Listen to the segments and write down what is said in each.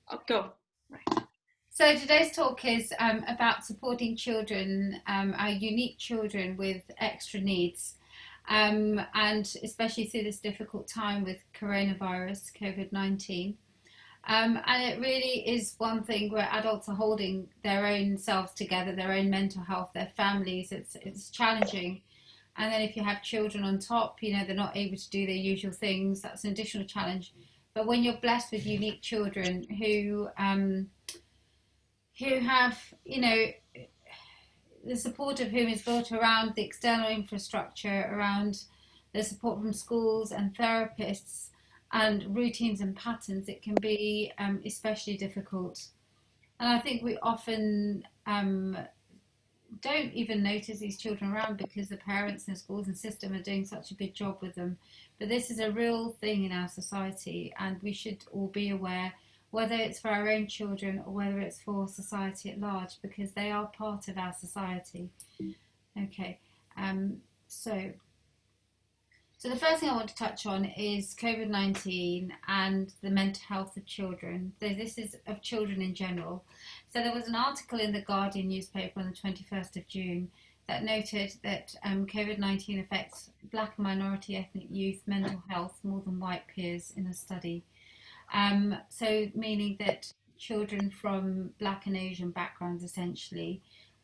I'll go. Right. So today's talk is about supporting children, our unique children with extra needs, and especially through this difficult time with coronavirus, COVID-19. And it really is one thing where adults are holding their own selves together, their own mental health, their families. It's challenging. And then if you have children on top, they're not able to do their usual things. That's an additional challenge. But when you're blessed with unique children who have, the support of whom is built around the external infrastructure, around the support from schools and therapists and routines and patterns, it can be especially difficult. And I think we often don't even notice these children around because the parents and schools and system are doing such a good job with them. But this is a real thing in our society, and we should all be aware, whether it's for our own children or whether it's for society at large, because they are part of our society. Okay, so the first thing I want to touch on is COVID-19 and the mental health of children. So this is of children in general. So there was an article in the Guardian newspaper on the 21st of June that noted that COVID-19 affects black and minority ethnic youth mental health more than white peers in a study. So meaning that children from black and Asian backgrounds essentially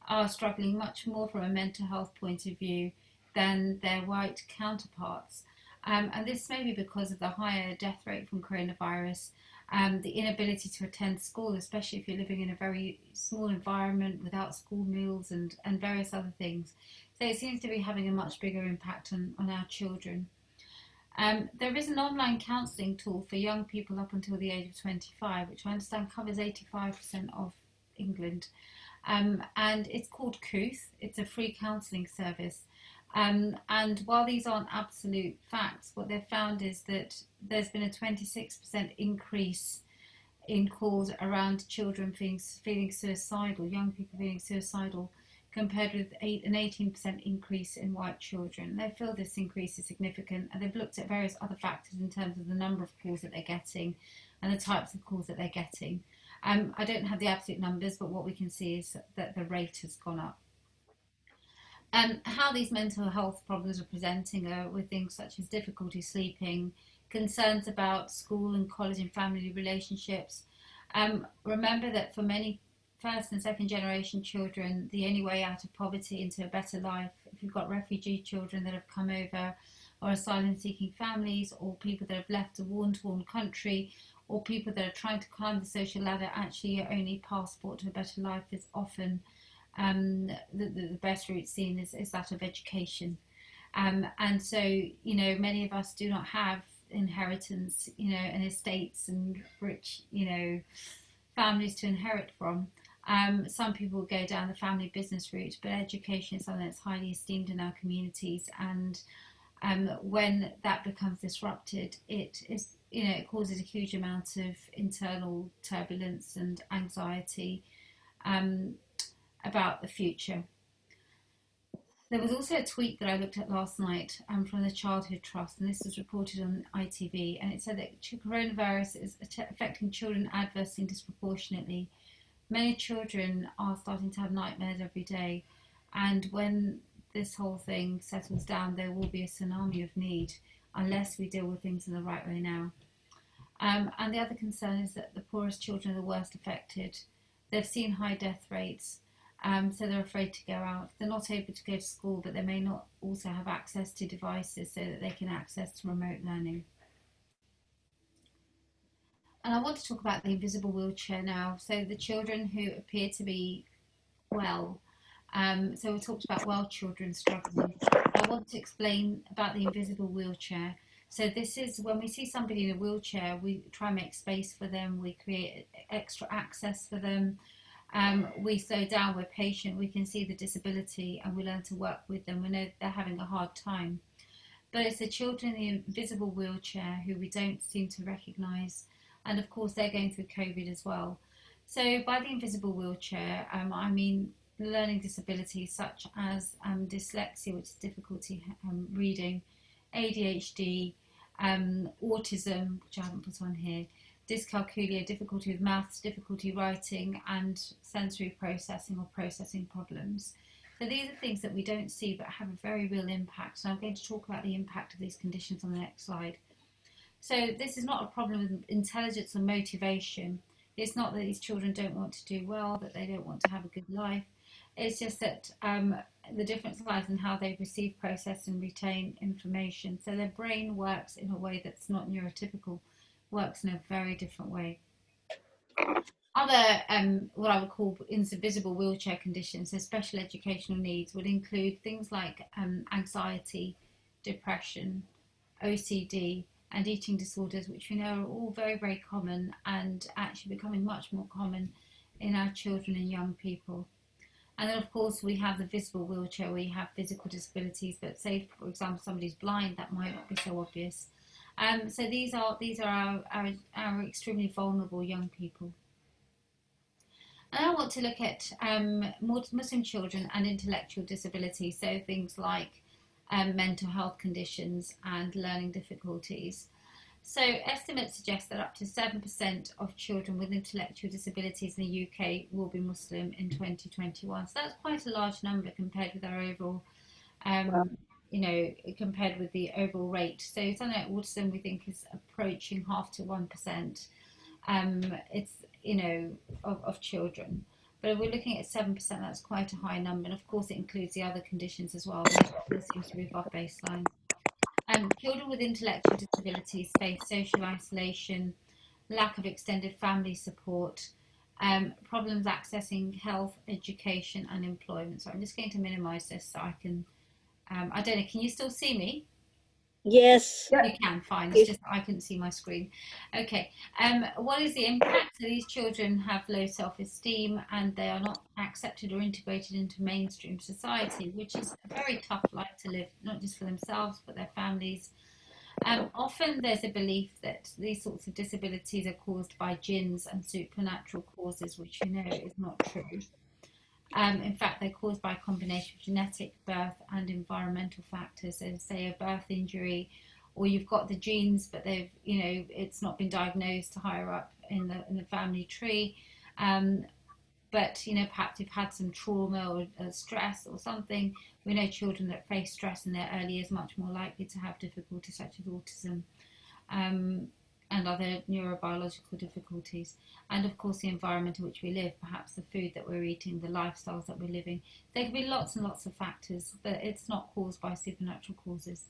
are struggling much more from a mental health point of view than their white counterparts. And this may be because of the higher death rate from coronavirus, the inability to attend school, especially if you're living in a very small environment without school meals and various other things. So it seems to be having a much bigger impact on our children. There is an online counselling tool for young people up until the age of 25, which I understand covers 85% of England. And it's called Couth. It's a free counselling service. And while these aren't absolute facts, what they've found is that there's been a 26% increase in calls around children feeling suicidal, young people feeling suicidal, compared with an 18% increase in white children. They feel this increase is significant, and they've looked at various other factors in terms of the number of calls that they're getting and the types of calls that they're getting. I don't have the absolute numbers, but what we can see is that the rate has gone up. How these mental health problems are presenting are with things such as difficulty sleeping, concerns about school and college and family relationships. Remember that for many first and second generation children, the only way out of poverty into a better life, if you've got refugee children that have come over, or asylum seeking families, or people that have left a war-torn country, or people that are trying to climb the social ladder, actually your only passport to a better life is often the best route seen is that of education. And so, many of us do not have inheritance, and estates and rich, families to inherit from. Some people go down the family business route, but education is something that's highly esteemed in our communities. And when that becomes disrupted, it causes a huge amount of internal turbulence and anxiety about the future. There was also a tweet that I looked at last night from the Childhood Trust, and this was reported on ITV, and it said that coronavirus is affecting children adversely and disproportionately. Many children are starting to have nightmares every day, and when this whole thing settles down, there will be a tsunami of need unless we deal with things in the right way now. And the other concern is that the poorest children are the worst affected. They've seen high death rates. So they're afraid to go out. They're not able to go to school, but they may not also have access to devices so that they can access remote learning. And I want to talk about the invisible wheelchair now. So the children who appear to be well. So we talked about well children struggling. I want to explain about the invisible wheelchair. So this is when we see somebody in a wheelchair, we try and make space for them. We create extra access for them. We slow down, we're patient, we can see the disability and we learn to work with them. We know they're having a hard time. But it's the children in the invisible wheelchair who we don't seem to recognise. And of course, they're going through COVID as well. So by the invisible wheelchair, I mean learning disabilities such as dyslexia, which is difficulty reading, ADHD, autism, which I haven't put on here, dyscalculia, difficulty with maths, difficulty writing, and sensory processing or processing problems. So these are things that we don't see but have a very real impact. So I'm going to talk about the impact of these conditions on the next slide. So this is not a problem with intelligence or motivation. It's not that these children don't want to do well, that they don't want to have a good life. It's just that the difference lies in how they receive, process, and retain information. So their brain works in a way that's not neurotypical, works in a very different way. Other, what I would call invisible wheelchair conditions, so special educational needs, would include things like anxiety, depression, OCD, and eating disorders, which we know are all very, very common and actually becoming much more common in our children and young people. And then, of course, we have the visible wheelchair where you have physical disabilities, but say, for example, somebody's blind, that might not be so obvious. So these are our extremely vulnerable young people. And I want to look at Muslim children and intellectual disabilities, so things like mental health conditions and learning difficulties. So estimates suggest that up to 7% of children with intellectual disabilities in the UK will be Muslim in 2021. So that's quite a large number compared with our overall, compared with the overall rate. So something like autism we think is approaching 0.5 to 1%. Of children. But if we're looking at 7%, that's quite a high number. And of course, it includes the other conditions as well. This seems to be above baseline. Children with intellectual disabilities face social isolation, lack of extended family support, problems accessing health, education, and employment. So I'm just going to minimize this so I can, I don't know, can you still see me? Yes. You can, fine. It's just I couldn't see my screen. Okay. What is the impact? So these children have low self-esteem and they are not accepted or integrated into mainstream society, which is a very tough life to live, not just for themselves, but their families. Often there's a belief that these sorts of disabilities are caused by jinns and supernatural causes, which you know is not true. In fact, they're caused by a combination of genetic, birth, and environmental factors. So, say a birth injury, or you've got the genes, but it's not been diagnosed higher up in the family tree. But perhaps you've had some trauma or stress or something. We know children that face stress in their early years much more likely to have difficulties such as autism. And other neurobiological difficulties, and of course the environment in which we live, perhaps the food that we're eating, the lifestyles that we're living. There can be lots and lots of factors, but it's not caused by supernatural causes.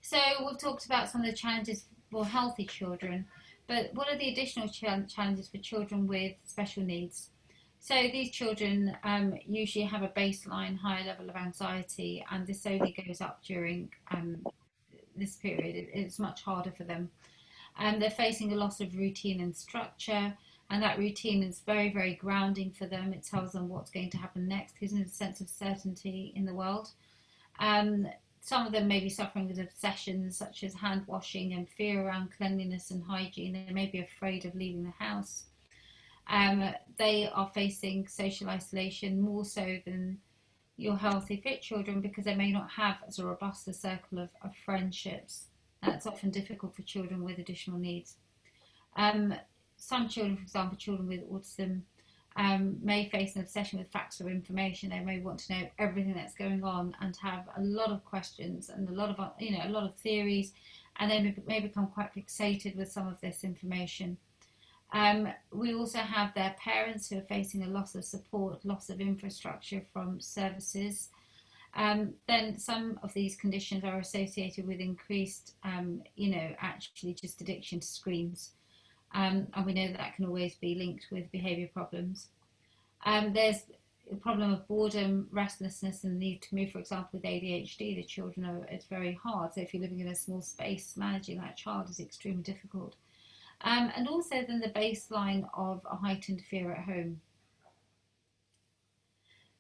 So we've talked about some of the challenges for healthy children, but what are the additional challenges for children with special needs? So these children usually have a baseline higher level of anxiety, and this only goes up during this period. It's much harder for them. They're facing a loss of routine and structure, and that routine is very, very grounding for them. It tells them what's going to happen next, gives them a sense of certainty in the world. Some of them may be suffering with obsessions such as hand washing and fear around cleanliness and hygiene. They may be afraid of leaving the house. They are facing social isolation more so than your healthy fit children, because they may not have as a robust a circle of friendships. That's often difficult for children with additional needs. Some children, for example, children with autism, may face an obsession with facts or information. They may want to know everything that's going on and have a lot of questions and a lot of theories, and they may become quite fixated with some of this information. We also have their parents who are facing a loss of support, loss of infrastructure from services. Then some of these conditions are associated with increased, actually just addiction to screens. And we know that can always be linked with behaviour problems. There's a problem of boredom, restlessness, and the need to move. For example, with ADHD, the children it's very hard. So if you're living in a small space, managing that child is extremely difficult. And also then the baseline of a heightened fear at home.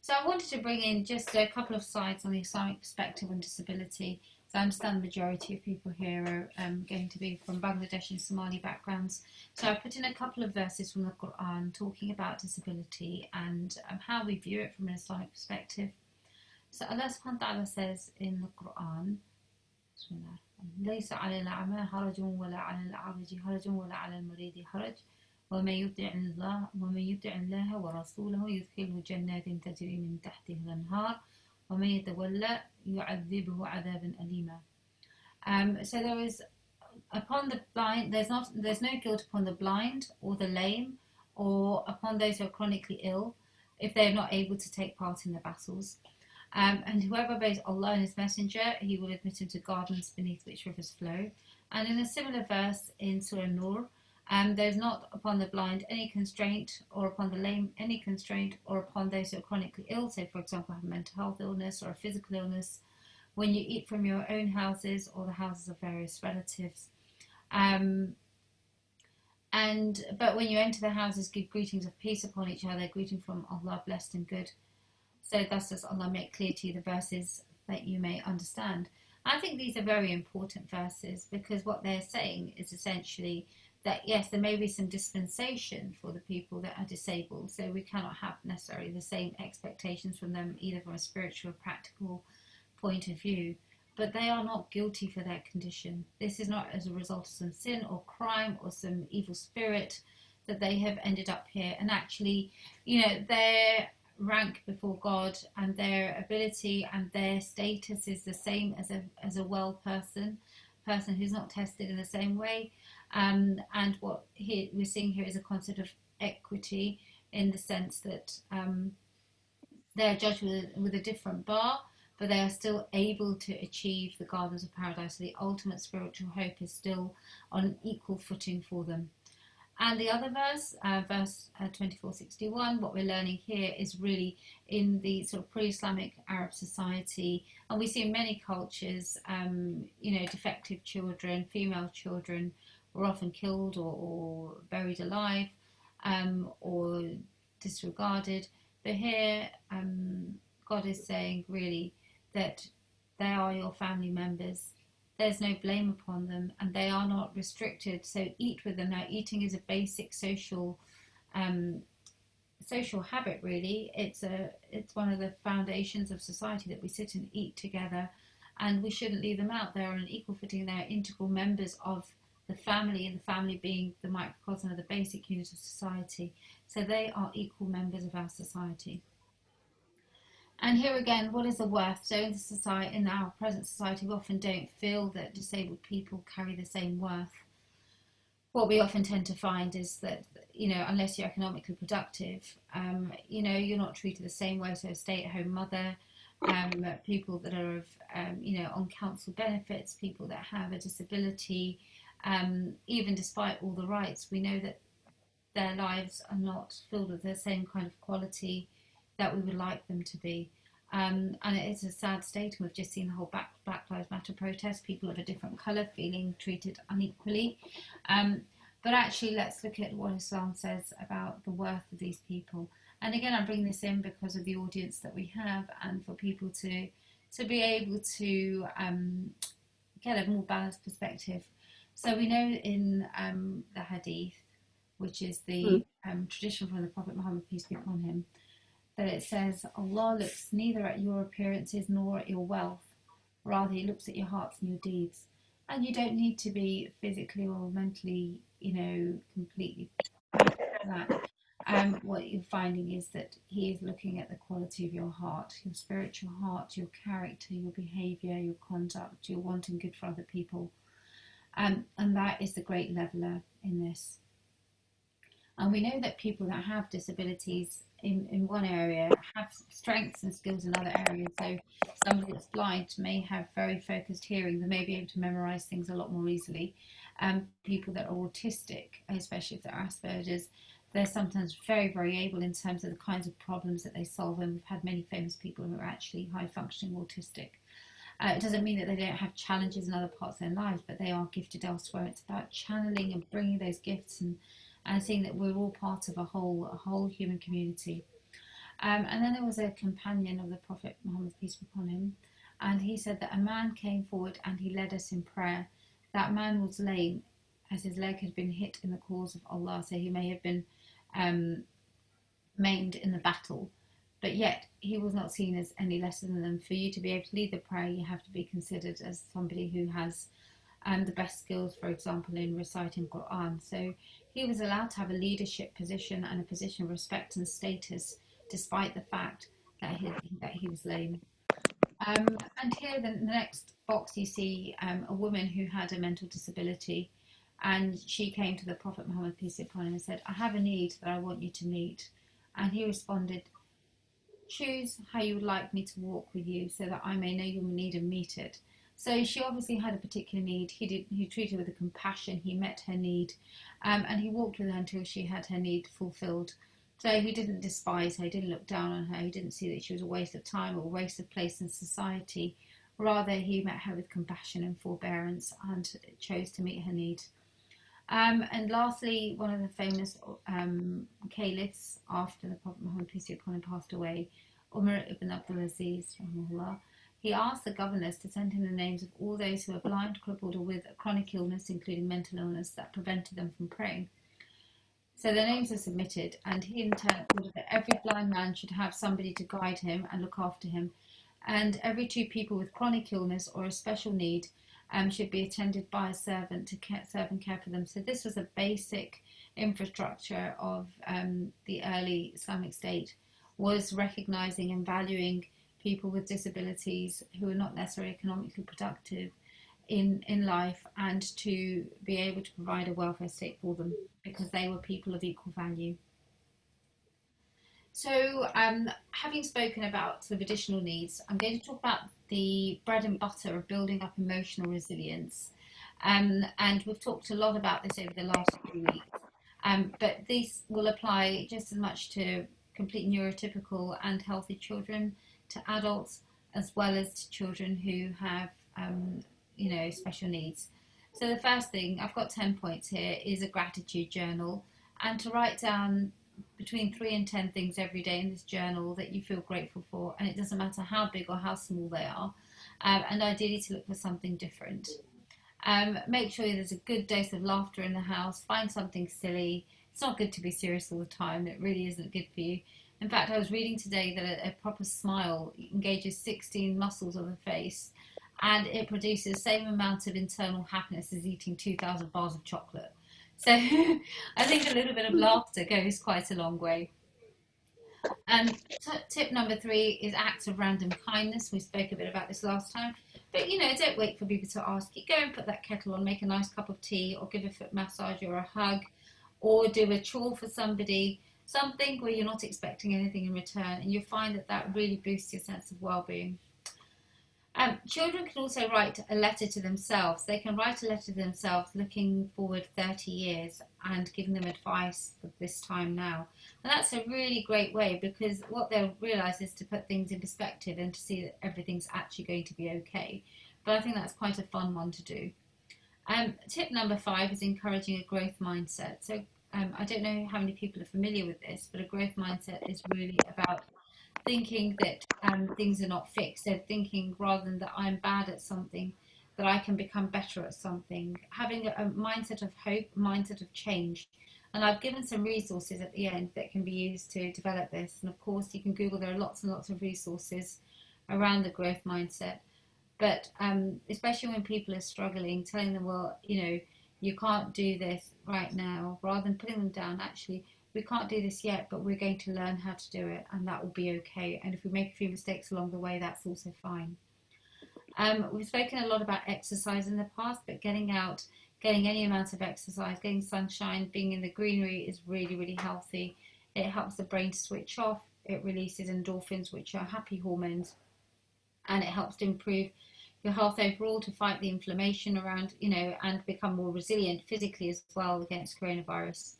So I wanted to bring in just a couple of slides on the Islamic perspective on disability. So I understand the majority of people here are going to be from Bangladesh and Somali backgrounds. So I put in a couple of verses from the Quran talking about disability and how we view it from an Islamic perspective. So Allah subhanahu wa ta'ala says in the Quran, ليس على الأعمى حرج ولا على الأعرج حرج ولا على المريض حرج ومن يطع الله ورسوله يدخله جنات تجري من تحته الأنهار ومن يتولى يعذبه عذابا أليما. So there is upon the blind, there's no guilt upon the blind or the lame or upon those who are chronically ill if they are not able to take part in the battles. And whoever obeys Allah and His Messenger, He will admit him to gardens beneath which rivers flow. And in a similar verse in Surah Nur, there is not upon the blind any constraint, or upon the lame any constraint, or upon those who are chronically ill, so for example have a mental health illness or a physical illness, when you eat from your own houses or the houses of various relatives. But when you enter the houses, give greetings of peace upon each other, greeting from Allah, blessed and good. So thus does Allah make clear to you the verses that you may understand. I think these are very important verses because what they're saying is essentially that yes, there may be some dispensation for the people that are disabled, so we cannot have necessarily the same expectations from them either from a spiritual or practical point of view, but they are not guilty for their condition. This is not as a result of some sin or crime or some evil spirit that they have ended up here. And actually, their rank before God and their ability and their status is the same as a well person who's not tested in the same way. And what we're seeing here is a concept of equity in the sense that they're judged with a different bar, but they are still able to achieve the gardens of paradise. So the ultimate spiritual hope is still on an equal footing for them. And the other verse, verse 2461, what we're learning here is really in the sort of pre-Islamic Arab society, and we see in many cultures, defective children, female children were often killed or buried alive or disregarded. But here, God is saying really that they are your family members. There's no blame upon them, and they are not restricted. So eat with them. Now, eating is a basic social habit. Really, it's one of the foundations of society that we sit and eat together, and we shouldn't leave them out. They're on an equal footing. They're integral members of the family, and the family being the microcosm of the basic unit of society. So they are equal members of our society. And here again, what is the worth? So in our present society, we often don't feel that disabled people carry the same worth. What we often tend to find is that, unless you're economically productive, you're not treated the same way. So a stay-at-home mother, people that are on council benefits, people that have a disability, even despite all the rights, we know that their lives are not filled with the same kind of quality that we would like them to be. And it's a sad state. We've just seen the whole Black Lives Matter protest, people of a different colour feeling treated unequally. But actually, let's look at what Islam says about the worth of these people. And again, I'm bringing this in because of the audience that we have and for people to be able to get a more balanced perspective. So we know in the Hadith, which is the tradition from the Prophet Muhammad, peace be upon him, that it says, Allah looks neither at your appearances nor at your wealth, rather He looks at your hearts and your deeds. And you don't need to be physically or mentally, completely perfect for that. What you're finding is that He is looking at the quality of your heart, your spiritual heart, your character, your behaviour, your conduct, your wanting good for other people. And that is the great leveller in this. And we know that people that have disabilities in one area have strengths and skills in other areas. So somebody that's blind may have very focused hearing. They may be able to memorize things a lot more easily. People that are autistic, especially if they're Asperger's, they're sometimes very, very able in terms of the kinds of problems that they solve. And we've had many famous people who are actually high-functioning autistic. It doesn't mean that they don't have challenges in other parts of their lives, but they are gifted elsewhere. It's about channeling and bringing those gifts and seeing that we're all part of a whole human community. And then there was a companion of the Prophet Muhammad, peace be upon him, and he said that a man came forward and he led us in prayer. That man was lame, as his leg had been hit in the cause of Allah, so he may have been maimed in the battle, but yet he was not seen as any lesser than them. For you to be able to lead the prayer, you have to be considered as somebody who has the best skills, for example, in reciting Quran. So he was allowed to have a leadership position and a position of respect and status, despite the fact that he was lame. And here, the next box, you see a woman who had a mental disability, and she came to the Prophet Muhammad, peace be upon him, and said, "I have a need that I want you to meet." And he responded, "Choose how you would like me to walk with you, so that I may know your need and meet it." So she obviously had a particular need. He treated her with compassion. He met her need, and he walked with her until she had her need fulfilled. So he didn't despise her. He didn't look down on her. He didn't see that she was a waste of time or a waste of place in society. Rather, he met her with compassion and forbearance and chose to meet her need. And lastly, one of the famous caliphs after the Prophet Muhammad, peace be upon him, passed away, Umar ibn Abdulaziz, rahimahullah, he asked the governors to send him the names of all those who were blind, crippled, or with a chronic illness, including mental illness, that prevented them from praying. So their names are submitted, and he in turn ordered that every blind man should have somebody to guide him and look after him, and every two people with chronic illness or a special need should be attended by a servant to serve and care for them. So this was a basic infrastructure of the early Islamic State, was recognizing and valuing people with disabilities who are not necessarily economically productive in life, and to be able to provide a welfare state for them because they were people of equal value. So, having spoken about sort of additional needs, I'm going to talk about the bread and butter of building up emotional resilience. And we've talked a lot about this over the last few weeks. But this will apply just as much to complete neurotypical and healthy children, to adults, as well as to children who have, special needs. So the first thing, I've got 10 points here, is a gratitude journal, and to write down between 3 and 10 things every day in this journal that you feel grateful for, and it doesn't matter how big or how small they are, and ideally to look for something different. Make sure there's a good dose of laughter in the house. Find something silly. It's not good to be serious all the time. It really isn't good for you. In fact, I was reading today that a proper smile engages 16 muscles of the face, and it produces the same amount of internal happiness as eating 2,000 bars of chocolate. So I think a little bit of laughter goes quite a long way. And tip number 3 is acts of random kindness. We spoke a bit about this last time. But, don't wait for people to ask you. Go and put that kettle on, make a nice cup of tea, or give a foot massage or a hug, or do a chore for somebody, something where you're not expecting anything in return. And you'll find that that really boosts your sense of well-being. Children can also write a letter to themselves. They can write a letter to themselves looking forward 30 years and giving them advice for this time now. And that's a really great way, because what they'll realise is to put things in perspective and to see that everything's actually going to be okay. But I think that's quite a fun one to do. Tip number 5 is encouraging a growth mindset. So I don't know how many people are familiar with this, but a growth mindset is really about thinking that things are not fixed. They're thinking, rather than that I'm bad at something, that I can become better at something. Having a mindset of hope, mindset of change. And I've given some resources at the end that can be used to develop this. And of course, you can Google, there are lots and lots of resources around the growth mindset. But especially when people are struggling, telling them, well, you can't do this right now, rather than putting them down, actually, we can't do this yet, but we're going to learn how to do it, and that will be okay. And if we make a few mistakes along the way, that's also fine. We've spoken a lot about exercise in the past, but getting out, getting any amount of exercise, getting sunshine, being in the greenery is really, really healthy. It helps the brain to switch off. It releases endorphins, which are happy hormones, and it helps to improve your health overall, to fight the inflammation around, and become more resilient physically as well against coronavirus.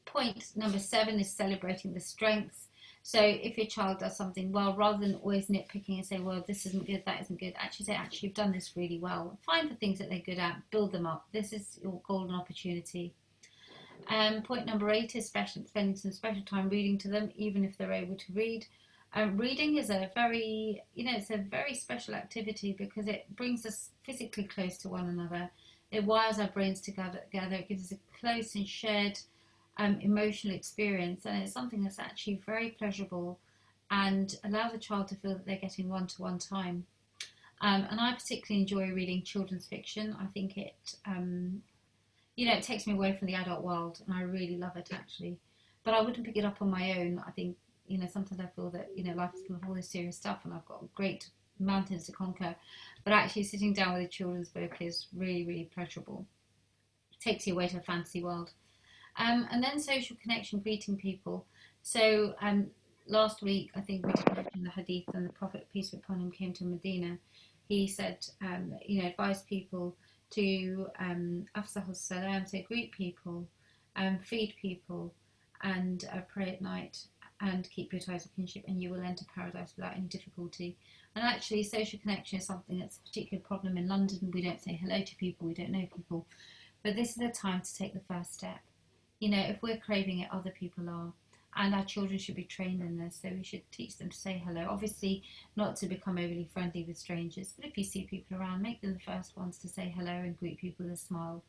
Point number 7 is celebrating the strengths. So if your child does something well, rather than always nitpicking and say, well, this isn't good, that isn't good, actually say, actually, you've done this really well. Find the things that they're good at, build them up. This is your golden opportunity. Point number 8 is spending some special time reading to them, even if they're able to read. Reading is a very, it's a very special activity, because it brings us physically close to one another. It wires our brains together. It gives us a close and shared emotional experience, and it's something that's actually very pleasurable and allows a child to feel that they're getting one-to-one time. And I particularly enjoy reading children's fiction. I think it, it takes me away from the adult world, and I really love it actually. But I wouldn't pick it up on my own. I think, sometimes I feel that, life is full of all this serious stuff, and I've got great mountains to conquer. But actually, sitting down with a children's book is really, really pleasurable. It takes you away to a fantasy world. And then social connection, greeting people. So last week, I think we did mention the hadith, and the Prophet, peace be upon him, came to Medina. He said, advised people to afsahus salam, so greet people, feed people, and pray at night, and keep your ties of kinship, and you will enter paradise without any difficulty. And actually, social connection is something that's a particular problem in London. We don't say hello to people, we don't know people. But this is a time to take the first step. If we're craving it, other people are. And our children should be trained in this, so we should teach them to say hello. Obviously, not to become overly friendly with strangers, but if you see people around, make them the first ones to say hello and greet people with a smile.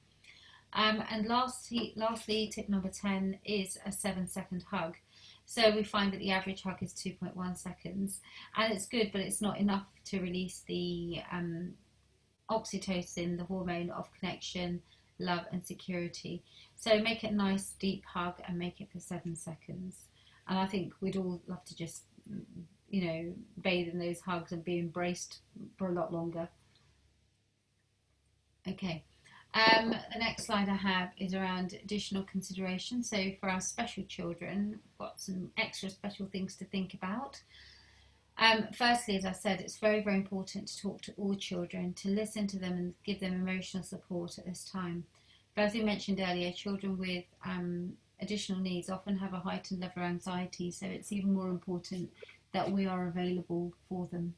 And lastly, tip number 10 is a 7-second hug. So we find that the average hug is 2.1 seconds, and it's good, but it's not enough to release the oxytocin, the hormone of connection, love and security. So make it a nice deep hug and make it for 7 seconds. And I think we'd all love to just, bathe in those hugs and be embraced for a lot longer. Okay. The next slide I have is around additional consideration. So for our special children, we've got some extra special things to think about. Firstly, as I said, it's very, very important to talk to all children, to listen to them and give them emotional support at this time. But as we mentioned earlier, children with additional needs often have a heightened level of anxiety, so it's even more important that we are available for them.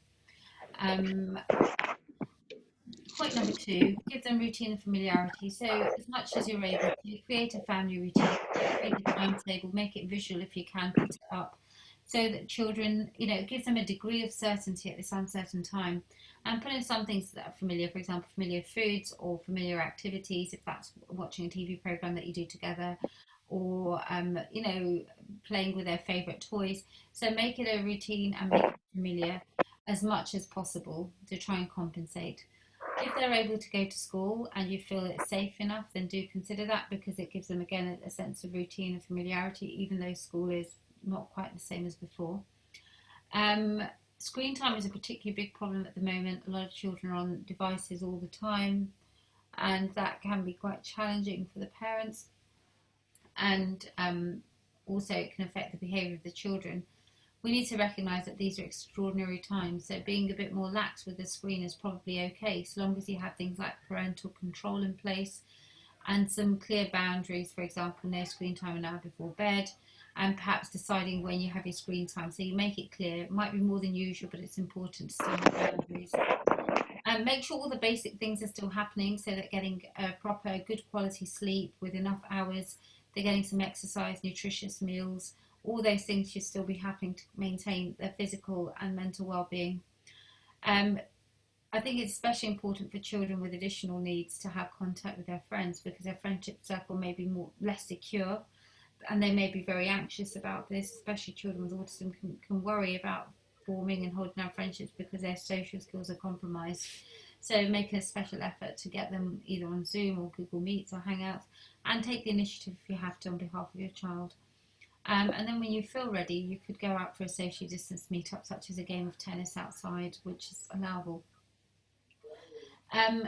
Point number 2, give them routine and familiarity. So as much as you're able to, create a family routine, create a timetable, make it visual if you can, put it up, so that children, it gives them a degree of certainty at this uncertain time. And put in some things that are familiar, for example, familiar foods or familiar activities, if that's watching a TV program that you do together, or, playing with their favourite toys. So make it a routine and make it familiar as much as possible to try and compensate. If they're able to go to school and you feel it's safe enough, then do consider that, because it gives them, again, a sense of routine and familiarity, even though school is not quite the same as before. Screen time is a particularly big problem at the moment. A lot of children are on devices all the time, and that can be quite challenging for the parents, and also it can affect the behaviour of the children. We need to recognise that these are extraordinary times, so being a bit more lax with the screen is probably okay, so long as you have things like parental control in place and some clear boundaries, for example, no screen time an hour before bed, and perhaps deciding when you have your screen time, so you make it clear. It might be more than usual, but it's important to set boundaries. And make sure all the basic things are still happening, so that getting a proper, good quality sleep with enough hours, they're getting some exercise, nutritious meals, all those things should still be happening to maintain their physical and mental well-being. I think it's especially important for children with additional needs to have contact with their friends, because their friendship circle may be less secure, and they may be very anxious about this. Especially children with autism can worry about forming and holding out friendships because their social skills are compromised. So make a special effort to get them either on Zoom or Google Meets or Hangouts, and take the initiative if you have to on behalf of your child. And then when you feel ready, you could go out for a socially distanced meetup, such as a game of tennis outside, which is allowable.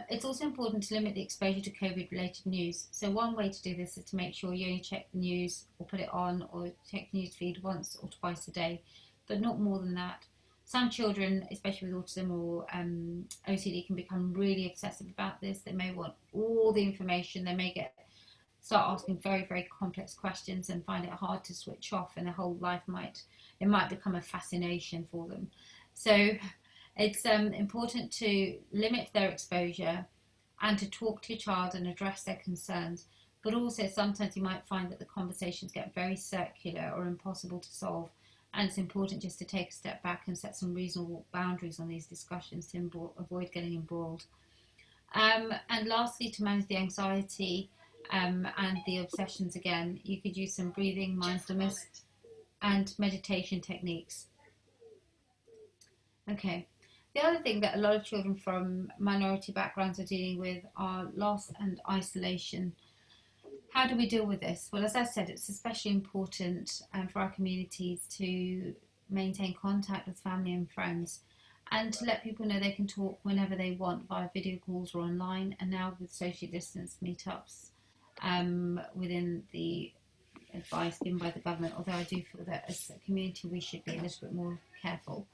It's also important to limit the exposure to COVID-related news. So one way to do this is to make sure you only check the news or put it on or check the news feed once or twice a day, but not more than that. Some children, especially with autism or OCD, can become really obsessive about this. They may want all the information. They may start asking very, very complex questions and find it hard to switch off, and their whole life might become a fascination for them. So it's important to limit their exposure and to talk to your child and address their concerns. But also sometimes you might find that the conversations get very circular or impossible to solve, and it's important just to take a step back and set some reasonable boundaries on these discussions to avoid getting embroiled. And lastly, to manage the anxiety and the obsessions, again, you could use some breathing, mindfulness and meditation techniques. Okay. The other thing that a lot of children from minority backgrounds are dealing with are loss and isolation. How do we deal with this? Well, as I said, it's especially important for our communities to maintain contact with family and friends, and to let people know they can talk whenever they want via video calls or online, and now with socially distanced meetups within the advice given by the government, although I do feel that as a community we should be a little bit more careful.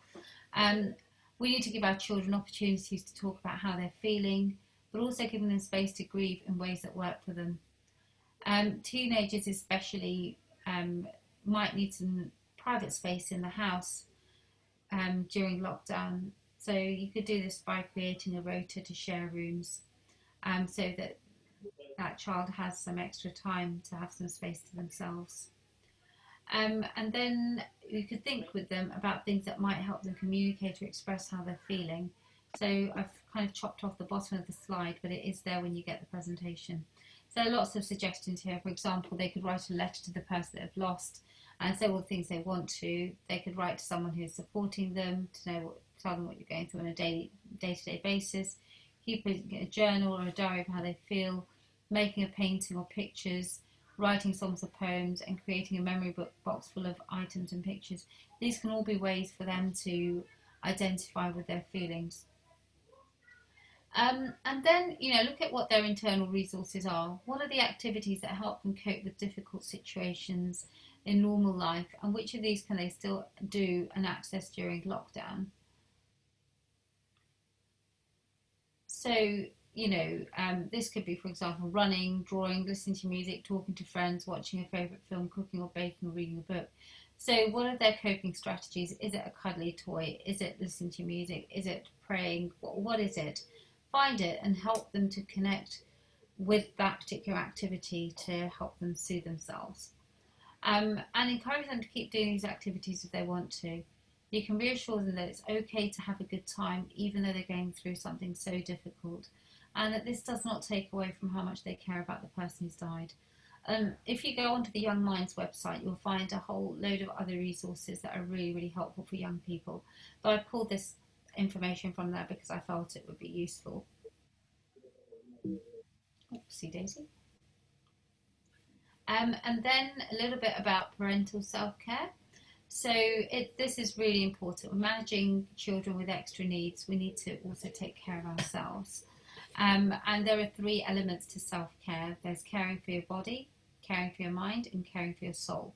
Um, we need to give our children opportunities to talk about how they're feeling, but also giving them space to grieve in ways that work for them. Teenagers especially might need some private space in the house during lockdown. So you could do this by creating a rota to share rooms, so that that child has some extra time to have some space to themselves. And then you could think with them about things that might help them communicate or express how they're feeling. So I've kind of chopped off the bottom of the slide, but it is there when you get the presentation. So lots of suggestions here. For example, they could write a letter to the person that they've lost and say all the things they want to. They could write to someone who's supporting them to know tell them what you're going through on a day-to-day basis. Keep a journal or a diary of how they feel, making a painting or pictures, writing songs or poems, and creating a memory box full of items and pictures. These can all be ways for them to identify with their feelings. And then, look at what their internal resources are. What are the activities that help them cope with difficult situations in normal life, and which of these can they still do and access during lockdown? So, this could be, for example, running, drawing, listening to music, talking to friends, watching a favourite film, cooking or baking, or reading a book. So what are their coping strategies? Is it a cuddly toy? Is it listening to music? Is it praying? What is it? Find it and help them to connect with that particular activity to help them soothe themselves. And encourage them to keep doing these activities if they want to. You can reassure them that it's okay to have a good time even though they're going through something so difficult, and that this does not take away from how much they care about the person who's died. If you go onto the Young Minds website, you'll find a whole load of other resources that are really, really helpful for young people. But I pulled this information from there because I felt it would be useful. Oopsie daisy. And then a little bit about parental self-care. So this is really important. When managing children with extra needs, we need to also take care of ourselves. And there are 3 elements to self-care. There's caring for your body, caring for your mind, and caring for your soul.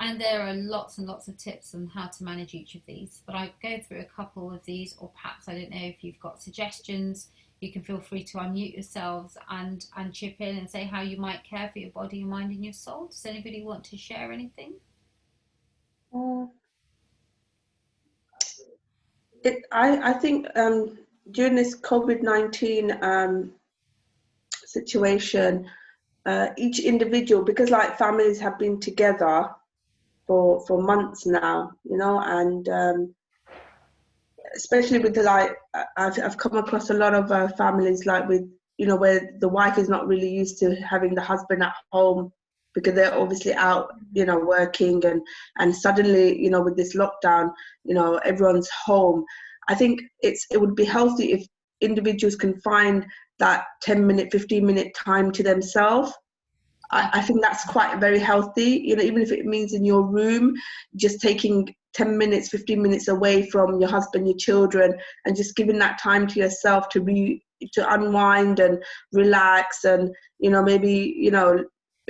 And there are lots and lots of tips on how to manage each of these. But I'll go through a couple of these, or perhaps, I don't know, if you've got suggestions, you can feel free to unmute yourselves and chip in and say how you might care for your body, your mind, and your soul. Does anybody want to share anything? I think during this COVID-19 situation, each individual, because like families have been together for months now, and especially with I've come across a lot of families like with, where the wife is not really used to having the husband at home because they're obviously out, working, and suddenly, with this lockdown, everyone's home. I think it would be healthy if individuals can find that 10-minute, 15-minute time to themselves. I think that's quite very healthy, even if it means in your room, just taking 10 minutes, 15 minutes away from your husband, your children, and just giving that time to yourself to unwind and relax, and, maybe,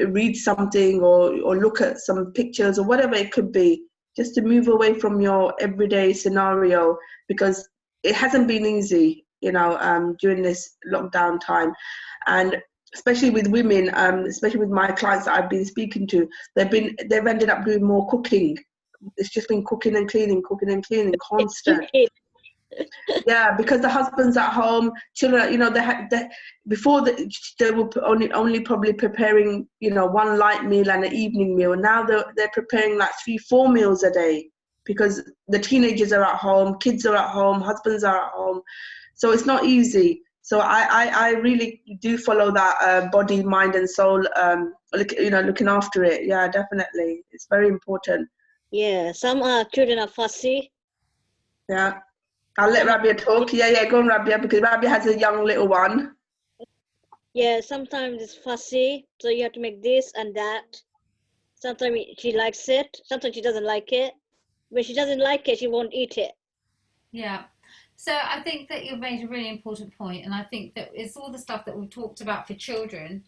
read something or look at some pictures or whatever it could be, just to move away from your everyday scenario, because it hasn't been easy, during this lockdown time. And especially with women, especially with my clients that I've been speaking to, they've ended up doing more cooking. It's just been cooking and cleaning, constant. Yeah, because the husband's at home, children, before they were only probably preparing, one light meal and an evening meal. Now they're preparing like 3-4 meals a day, because the teenagers are at home, kids are at home, husbands are at home. So it's not easy. So I really do follow that body, mind, and soul. Looking after it. Yeah, definitely, it's very important. Yeah, some children are fussy. Yeah. I'll let Rabia talk. Yeah, go on, Rabia, because Rabia has a young little one. Yeah, sometimes it's fussy, so you have to make this and that. Sometimes she likes it, sometimes she doesn't like it. When she doesn't like it, she won't eat it. Yeah. So I think that you've made a really important point, and I think that it's all the stuff that we've talked about for children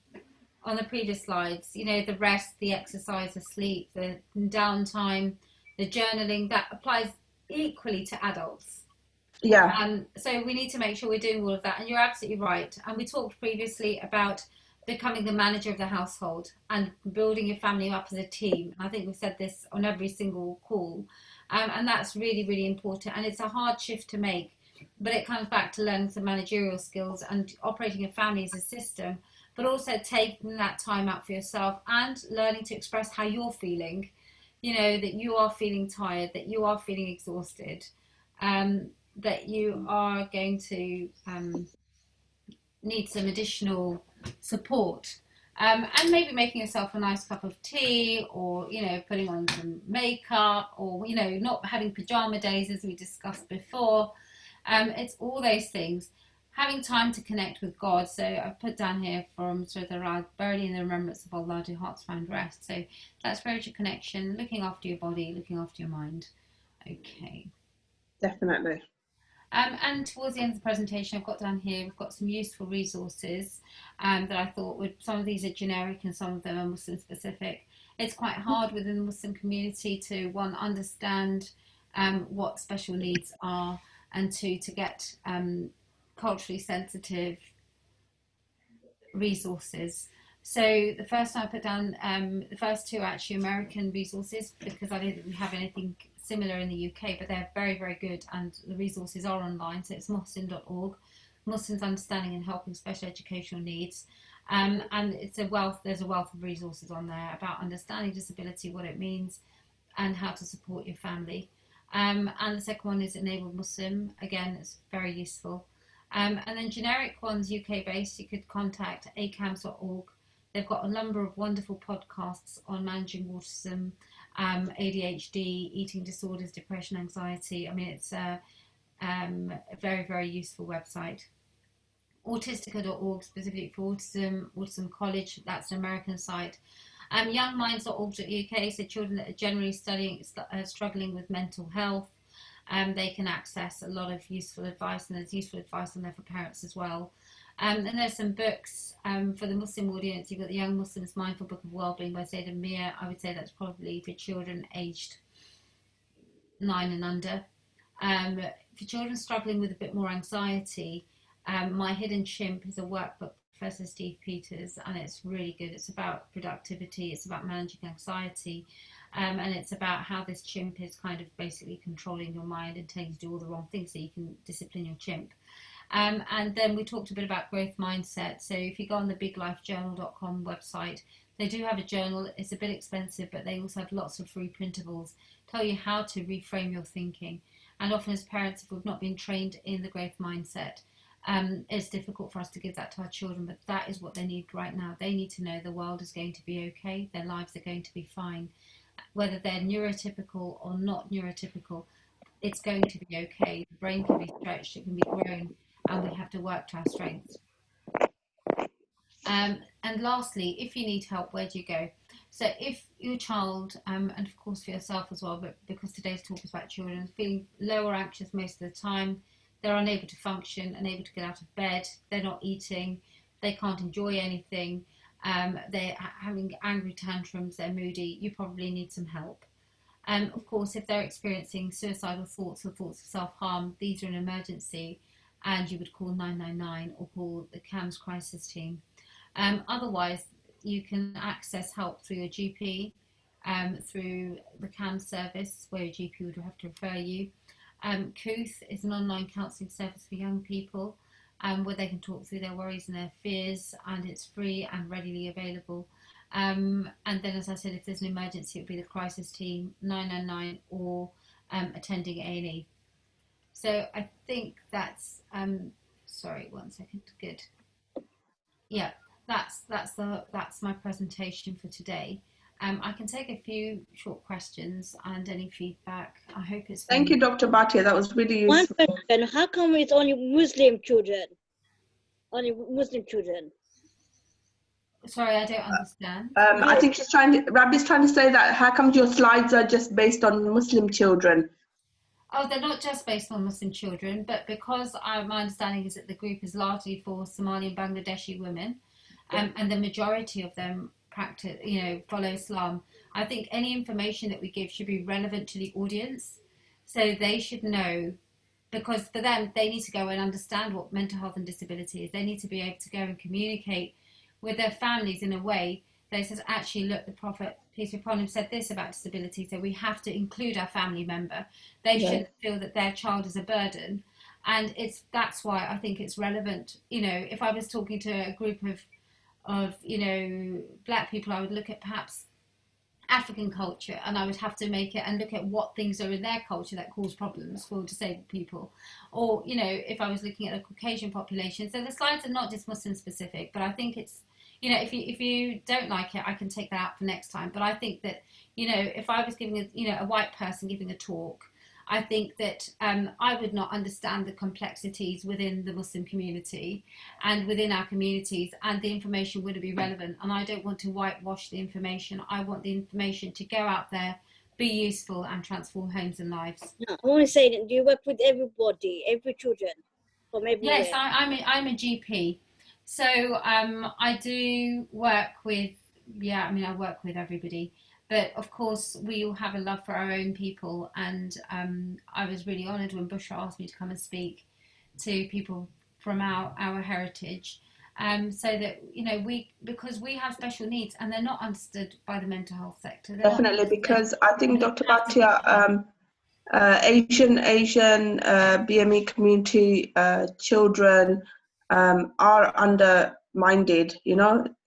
on the previous slides. You know, the rest, the exercise, the sleep, the downtime, the journaling, that applies equally to adults. Yeah. So we need to make sure we're doing all of that. And you're absolutely right. And we talked previously about becoming the manager of the household and building your family up as a team. I think we've said this on every single call. And that's really, really important. And it's a hard shift to make, but it comes back to learning some managerial skills and operating a family as a system, but also taking that time out for yourself and learning to express how you're feeling. You know, that you are feeling tired, that you are feeling exhausted. That you are going to need some additional support. And maybe making yourself a nice cup of tea, or, you know, putting on some makeup, or, you know, not having pajama days as we discussed before. It's all those things. Having time to connect with God. So I've put down here from Surah buried in the remembrance of Allah, do hearts find rest. So that's spiritual connection, looking after your body, looking after your mind. Okay. Definitely. And towards the end of the presentation, I've got down here, we've got some useful resources that I thought would, some of these are generic and some of them are Muslim specific. It's quite hard within the Muslim community to, one, understand what special needs are, and two, to get culturally sensitive resources. So the first time I put down, the first two are actually American resources, because I don't think we have anything similar in the UK, but they're very, very good, and the resources are online. So it's mohsin.org, Muslims Understanding and Helping Special Educational Needs. And it's a wealth, there's a wealth of resources on there about understanding disability, what it means, and how to support your family. And the second one is Enable Muslim. Again, it's very useful. And then generic ones, UK based, you could contact acams.org. They've got a number of wonderful podcasts on managing autism, ADHD, eating disorders, depression, anxiety. I mean, it's a very, very useful website. Autistica.org, specifically for autism, Autism College, that's an American site. Youngminds.org.uk, so children that are generally struggling with mental health. They can access a lot of useful advice, and there's useful advice on there for parents as well. And there's some books for the Muslim audience. You've got the Young Muslims Mindful Book of Wellbeing by Zaid and Mia. I would say that's probably for children aged 9 and under. For children struggling with a bit more anxiety, My Hidden Chimp is a workbook, Professor Steve Peters, and it's really good. It's about productivity, it's about managing anxiety, and it's about how this chimp is kind of basically controlling your mind and telling you to do all the wrong things so you can discipline your chimp. And then we talked a bit about growth mindset. So if you go on the biglifejournal.com website, they do have a journal. It's a bit expensive, but they also have lots of free printables, tell you how to reframe your thinking. And often as parents, if we've not been trained in the growth mindset, it's difficult for us to give that to our children, but that is what they need right now. They need to know the world is going to be okay, their lives are going to be fine. Whether they're neurotypical or not neurotypical, it's going to be okay. The brain can be stretched, it can be grown, and we have to work to our strengths. And lastly, if you need help, where do you go? So if your child, and of course for yourself as well, but because today's talk is about children, feeling low or anxious most of the time, they're unable to function, unable to get out of bed, they're not eating, they can't enjoy anything, they're having angry tantrums, they're moody, you probably need some help. Of course, if they're experiencing suicidal thoughts or thoughts of self-harm, these are an emergency, and you would call 999 or call the CAMS crisis team. Otherwise, you can access help through your GP, through the CAMS service, where your GP would have to refer you. Kooth is an online counselling service for young people, where they can talk through their worries and their fears, and it's free and readily available. And then, as I said, if there's an emergency, it would be the crisis team, 999, or attending A&E. So I think that's, sorry, 1 second, good. Yeah, that's my presentation for today. I can take a few short questions and any feedback. I hope it's Thank you, Dr. Bhatia. That was really One useful. question, how come it's only Muslim children? Only Muslim children. Sorry, I don't understand. I think Rabbi's trying to say that how come your slides are just based on Muslim children? Oh, they're not just based on Muslim children, but because my understanding is that the group is largely for Somali and Bangladeshi women, and the majority of them practice, follow Islam. I think any information that we give should be relevant to the audience, so they should know, because for them, they need to go and understand what mental health and disability is. They need to be able to go and communicate with their families in a way that says, actually, look, the Prophet, peace be upon him, said this about disability, so we have to include our family member. They shouldn't feel that their child is a burden. And that's why I think it's relevant. If I was talking to a group of black people, I would look at perhaps African culture, and I would have to make it and look at what things are in their culture that cause problems for disabled people. Or, if I was looking at a Caucasian population. So the slides are not just Muslim specific, but I think it's, if you don't like it, I can take that out for next time. But I think that, if I was giving a white person giving a talk, I think that I would not understand the complexities within the Muslim community and within our communities, and the information wouldn't be relevant. And I don't want to whitewash the information. I want the information to go out there, be useful, and transform homes and lives. No, I want to say, do you work with everybody, every children from everywhere? Yes, I'm a GP. So I do work with, I work with everybody. But of course, we all have a love for our own people, and I was really honoured when Bushra asked me to come and speak to people from our heritage, so that because we have special needs and they're not understood by the mental health sector. Definitely, because I think Dr. Bhatia, Asian BME community children are undermined.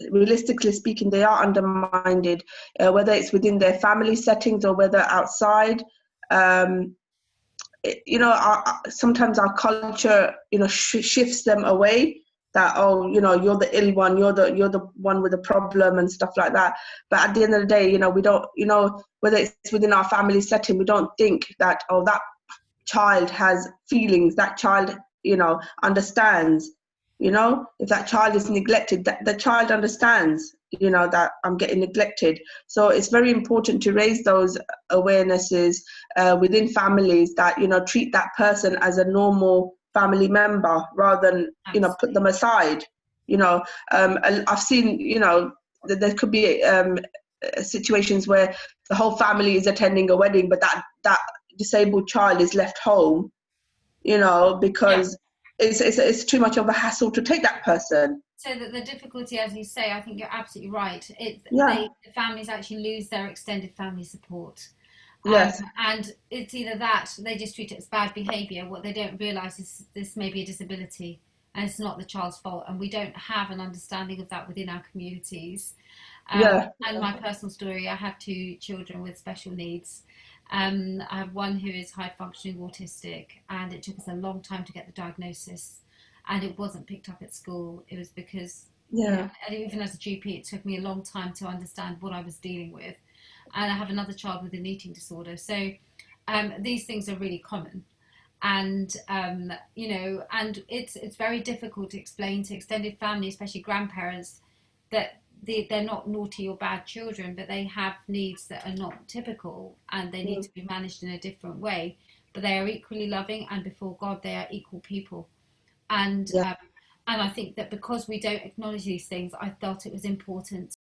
Realistically speaking, they are undermined, whether it's within their family settings or whether outside. Sometimes our culture, shifts them away. That, you're the ill one, you're the one with the problem and stuff like that. But at the end of the day, we don't, whether it's within our family setting, we don't think that, that child has feelings, that child, understands. If that child is neglected, that the child understands, that I'm getting neglected. So it's very important to raise those awarenesses within families, that, treat that person as a normal family member rather than, put them aside. I've seen, that there could be situations where the whole family is attending a wedding, but that disabled child is left home, because it's too much of a hassle to take that person. So that the difficulty, as you say, I think you're absolutely right. Yeah. The families actually lose their extended family support. Yes. And it's either that they just treat it as bad behaviour. What they don't realise is this may be a disability, and it's not the child's fault. And we don't have an understanding of that within our communities. And my personal story, I have 2 children with special needs. I have one who is high functioning autistic, and it took us a long time to get the diagnosis, and it wasn't picked up at school. It was because, and even as a GP, it took me a long time to understand what I was dealing with. And I have another child with an eating disorder. So these things are really common. And, and it's very difficult to explain to extended family, especially grandparents, that they're not naughty or bad children, but they have needs that are not typical, and they need to be managed in a different way. But they are equally loving, and before God, they are equal people. And I think that because we don't acknowledge these things, I felt it was important